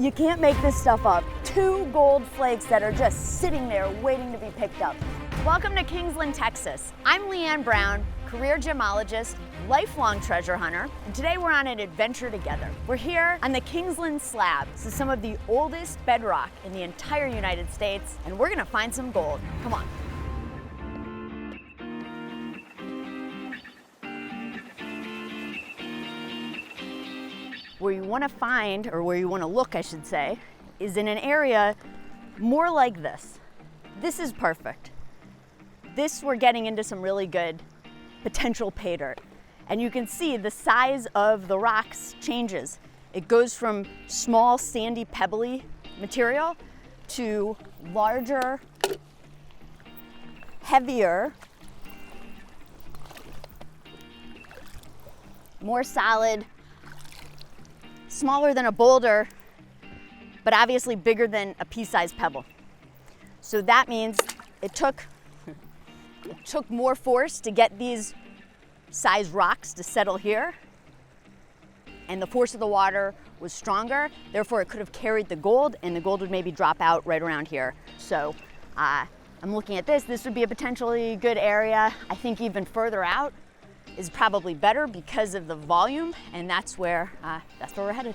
You can't make this stuff up. 2 gold flakes that are just sitting there waiting to be picked up. Welcome to Kingsland, Texas. I'm Leigh Anne Brown, career gemologist, lifelong treasure hunter, and today we're on an adventure together. We're here on the Kingsland Slab. This is some of the oldest bedrock in the entire United States, and we're gonna find some gold. Come on. Where you want to find, or where you want to look, I should say, is in an area more like this. This is perfect. This, we're getting into some really good potential pay dirt. And you can see the size of the rocks changes. It goes from small, sandy, pebbly material to larger, heavier, more solid, smaller than a boulder, but obviously bigger than a pea-sized pebble. So that means it took more force to get these size rocks to settle here, and the force of the water was stronger, therefore it could have carried the gold, and the gold would maybe drop out right around here. So I'm looking at this. This would be a potentially good area. I think even further out is probably better because of the volume, and that's where we're headed.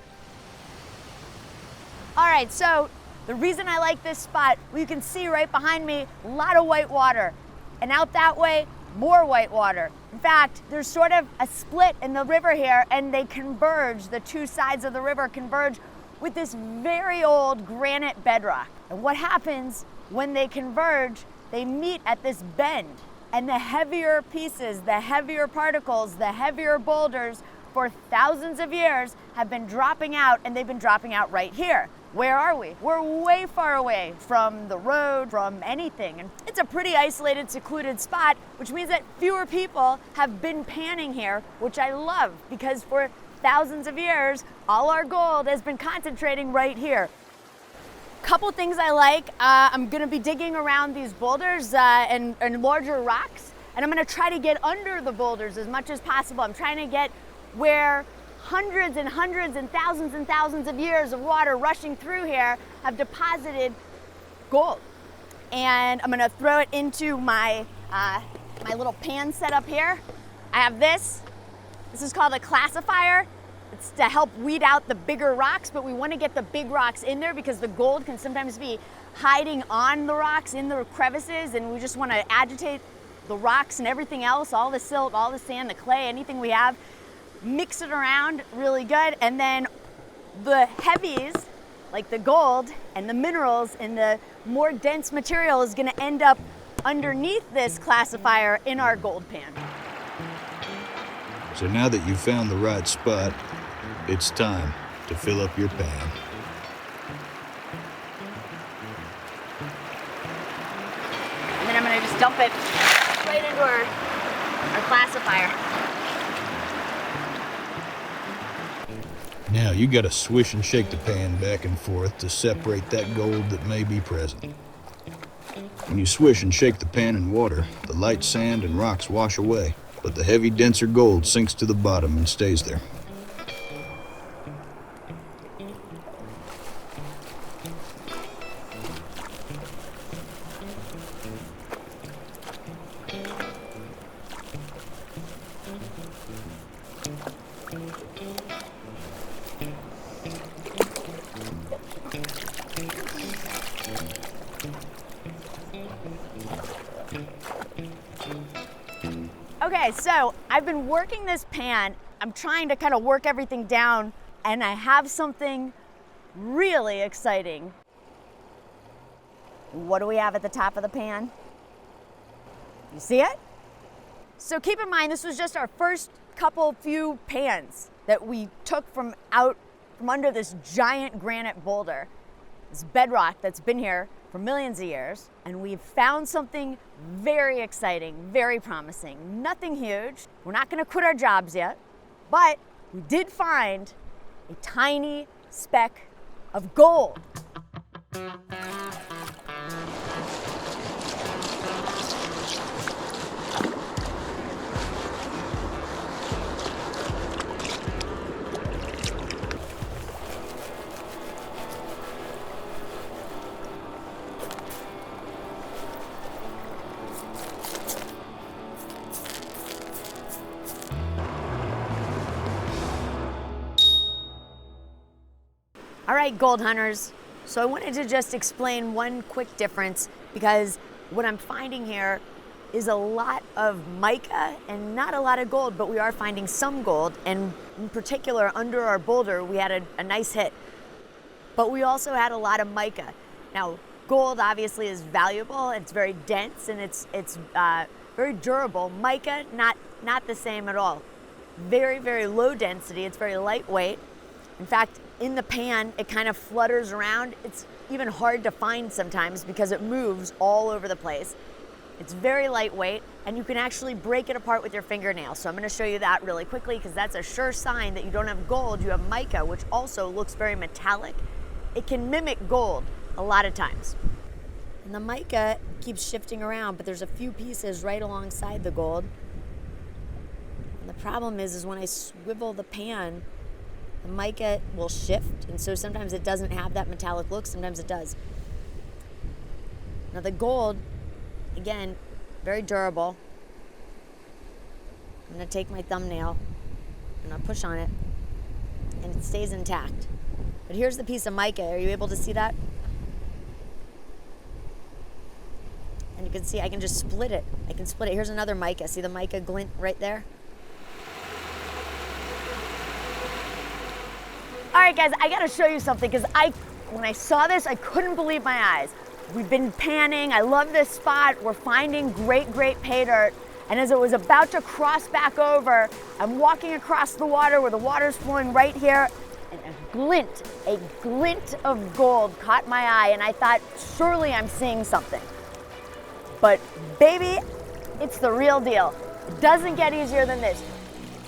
All right, so the reason I like this spot, well, you can see right behind me, a lot of white water, and out that way, more white water. In fact, there's sort of a split in the river here, and they converge, the 2 sides of the river converge with this very old granite bedrock. And what happens when they converge, they meet at this bend. And the heavier pieces, the heavier particles, the heavier boulders for thousands of years have been dropping out, and they've been dropping out right here. Where are we? We're way far away from the road, from anything. And it's a pretty isolated, secluded spot, which means that fewer people have been panning here, which I love, because for thousands of years, all our gold has been concentrating right here. Couple things I like. I'm gonna be digging around these boulders and larger rocks, and I'm gonna try to get under the boulders as much as possible. I'm trying to get where hundreds and thousands of years of water rushing through here have deposited gold. And I'm gonna throw it into my little pan set up here. I have this. This is called a classifier. It's to help weed out the bigger rocks, but we want to get the big rocks in there because the gold can sometimes be hiding on the rocks in the crevices, and we just want to agitate the rocks and everything else, all the silt, all the sand, the clay, anything we have, mix it around really good, and then the heavies, like the gold and the minerals and the more dense material, is going to end up underneath this classifier in our gold pan. So now that you've found the right spot, it's time to fill up your pan. And then I'm gonna just dump it right into our classifier. Now you gotta swish and shake the pan back and forth to separate that gold that may be present. When you swish and shake the pan in water, the light sand and rocks wash away, but the heavy, denser gold sinks to the bottom and stays there. Okay, so I've been working this pan. I'm trying to kind of work everything down, and I have something really exciting. What do we have at the top of the pan? You see it? So keep in mind, this was just our first few pans that we took from under this giant granite boulder, this bedrock that's been here for millions of years, and we've found something very exciting, very promising. Nothing huge. We're not gonna quit our jobs yet, but we did find a tiny speck of gold. All right, gold hunters. So I wanted to just explain one quick difference, because what I'm finding here is a lot of mica and not a lot of gold, but we are finding some gold. And in particular, under our boulder, we had a nice hit. But we also had a lot of mica. Now, gold obviously is valuable. It's very dense and it's very durable. Mica, not the same at all. Very, very low density. It's very lightweight. In fact, in the pan, it kind of flutters around. It's even hard to find sometimes because it moves all over the place. It's very lightweight, and you can actually break it apart with your fingernail. So I'm going to show you that really quickly, because that's a sure sign that you don't have gold. You have mica, which also looks very metallic. It can mimic gold a lot of times. And the mica keeps shifting around, but there's a few pieces right alongside the gold. And the problem is when I swivel the pan, the mica will shift, and so sometimes it doesn't have that metallic look, sometimes it does. Now the gold, again, very durable. I'm gonna take my thumbnail and I'll push on it, and it stays intact. But here's the piece of mica. Are you able to see that? And you can see I can just split it. I can split it. Here's another mica. See the mica glint right there? All right, guys, I gotta show you something, because when I saw this, I couldn't believe my eyes. We've been panning. I love this spot. We're finding great, great pay dirt. And as it was about to cross back over, I'm walking across the water where the water's flowing right here, and a glint of gold caught my eye, and I thought, surely I'm seeing something. But baby, it's the real deal. It doesn't get easier than this.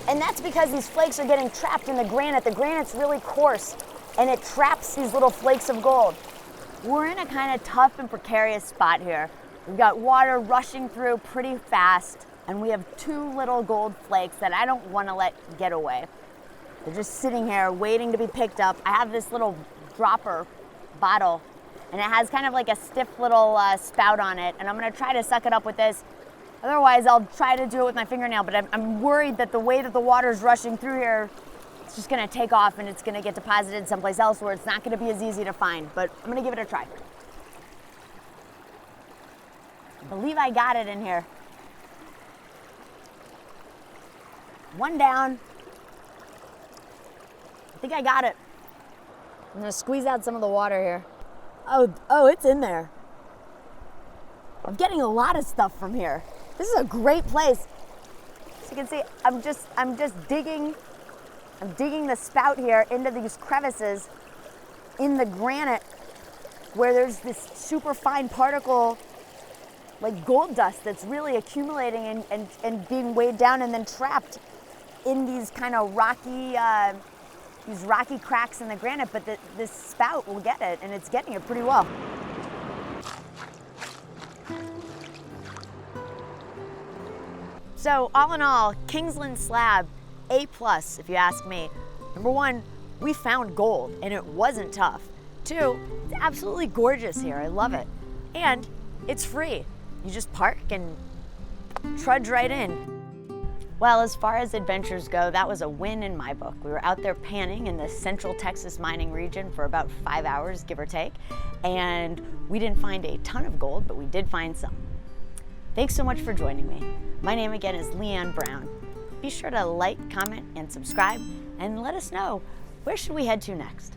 And that's because these flakes are getting trapped in the granite. The granite's really coarse, and it traps these little flakes of gold. We're in a kind of tough and precarious spot here. We've got water rushing through pretty fast, and we have two little gold flakes that I don't want to let get away. They're just sitting here waiting to be picked up. I have this little dropper bottle, and it has kind of like a stiff little spout on it, and I'm gonna try to suck it up with this. Otherwise, I'll try to do it with my fingernail, but I'm worried that the way that the water's rushing through here, it's just gonna take off and it's gonna get deposited someplace else where it's not gonna be as easy to find, but I'm gonna give it a try. I believe I got it in here. One down. I think I got it. I'm gonna squeeze out some of the water here. Oh, it's in there. I'm getting a lot of stuff from here. This is a great place. As you can see, I'm just digging. I'm digging the spout here into these crevices in the granite where there's this super fine particle, like gold dust, that's really accumulating and being weighed down and then trapped in these kind of rocky cracks in the granite. But this spout will get it, and it's getting it pretty well. So all in all, Kingsland Slab, A+ if you ask me. Number one, we found gold and it wasn't tough. Two, it's absolutely gorgeous here. I love it. And it's free. You just park and trudge right in. Well, as far as adventures go, that was a win in my book. We were out there panning in the central Texas mining region for about 5 hours, give or take. And we didn't find a ton of gold, but we did find some. Thanks so much for joining me. My name again is Leigh Anne Brown. Be sure to like, comment, and subscribe, and let us know, where should we head to next?